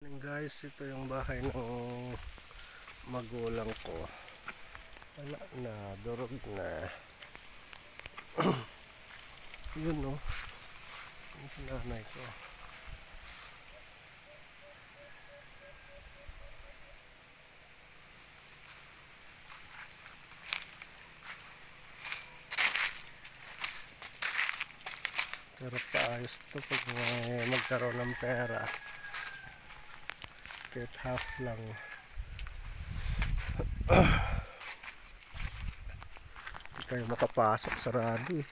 Guys, ito yung bahay ng magulang ko. Wala na, durog na. Yun no, yung si nanay ko. Pero paayos to pag magkaroon ng pera. Kahit half lang. Hindi kayo makapasok, sarado eh.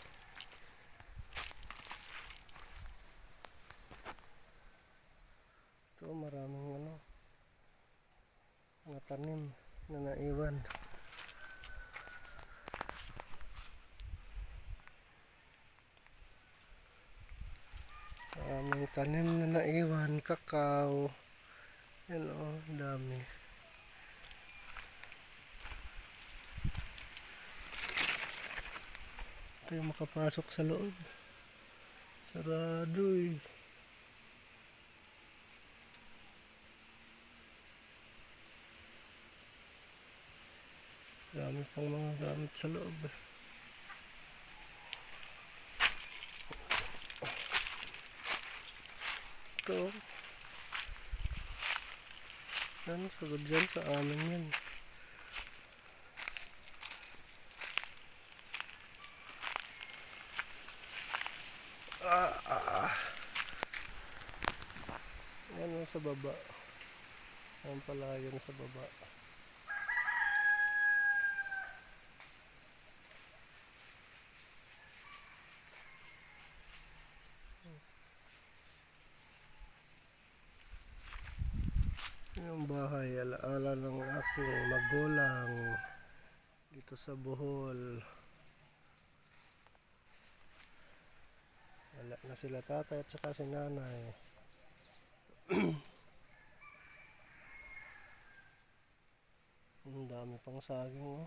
Ito maraming mga tanim na naiwan. Maraming tanim na naiwan, kakao. Yan o, dami. Tayo makapasok sa loob. Sarado eh. Dami pang mga gamit sa loob eh. Ito. Yan, sagad dyan sa amin yan. Yan sa baba. Yan pala yan sa baba. Yung bahay, alaala ng aking magulang dito sa Bohol. Wala na sila tatay at saka si nanay. Ang dami pang saging oh.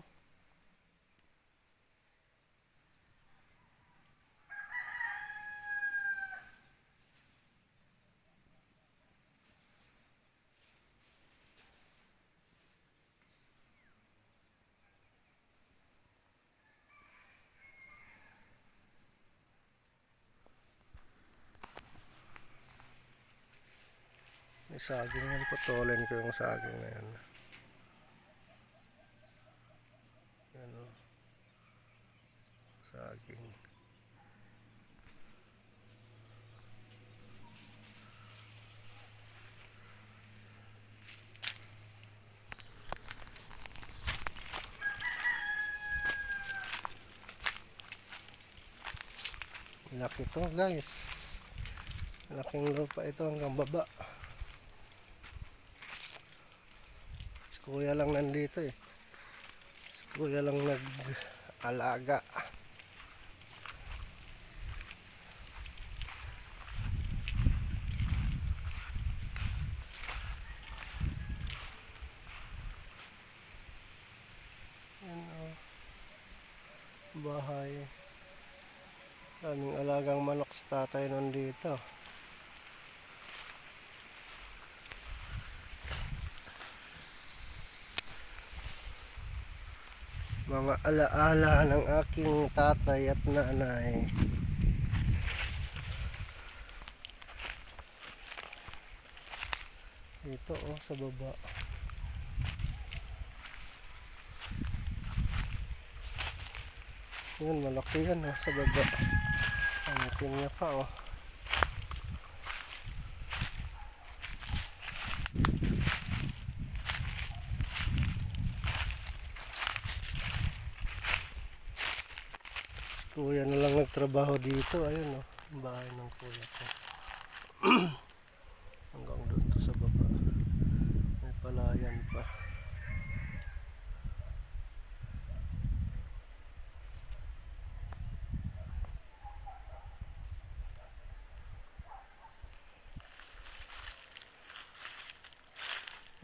May saging yan, putulin ko yung saging na yan. Yan o. Saging. Laki to guys. Laking lupa ito hanggang baba. Si kuya lang nandito eh. Si kuya lang nag-alaga. Yan o. Bahay. Daming alagang manok sa tatay nandito. Mga alaala ng aking tatay at nanay. Dito oh, sa baba. Yun, malaki yan oh, sa baba. Anitin niya pa oh. Kuya na lang nagtrabaho dito. Ayun oh, ang bahay ng kuya ko. Hanggang doon to sa baba. May palayan pa.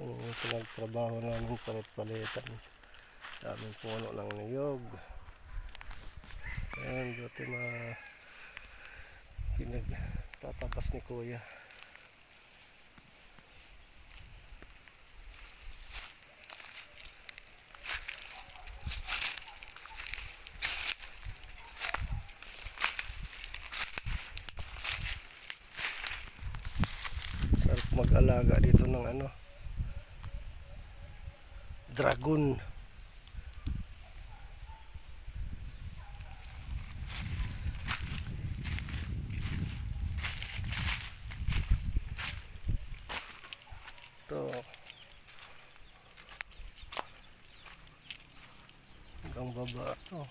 Yung pinagtrabaho namin palit-palitan. Daming puno ng niyog. Ayan, buti pinagtatabas ni kuya. mag-alaga dito ng ano, dragon. Ito. Hanggang baba to.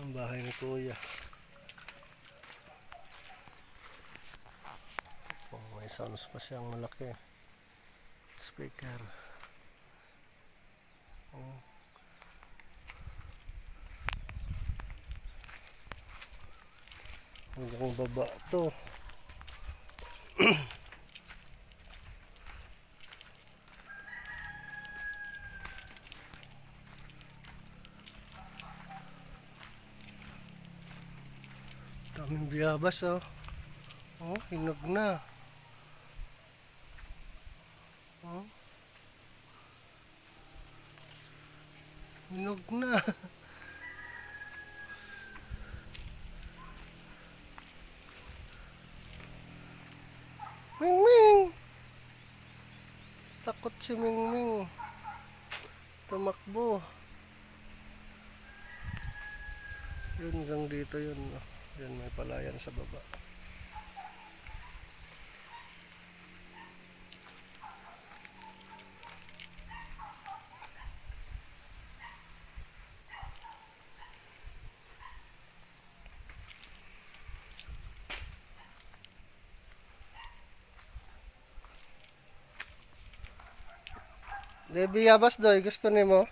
Ang bahay ni Kuya. Oh, may sounds pa siyang malaki. Speaker. Oh. Hanggang baba to. Daming biyabas oh. Oh, hinog na. Oh. Hinog na. Mingming. Takot si Mingming. Tumakbo. Yun hanggang dito yun. Yun may palayan sa baba. Debbie Yabas doy, gusto nimo?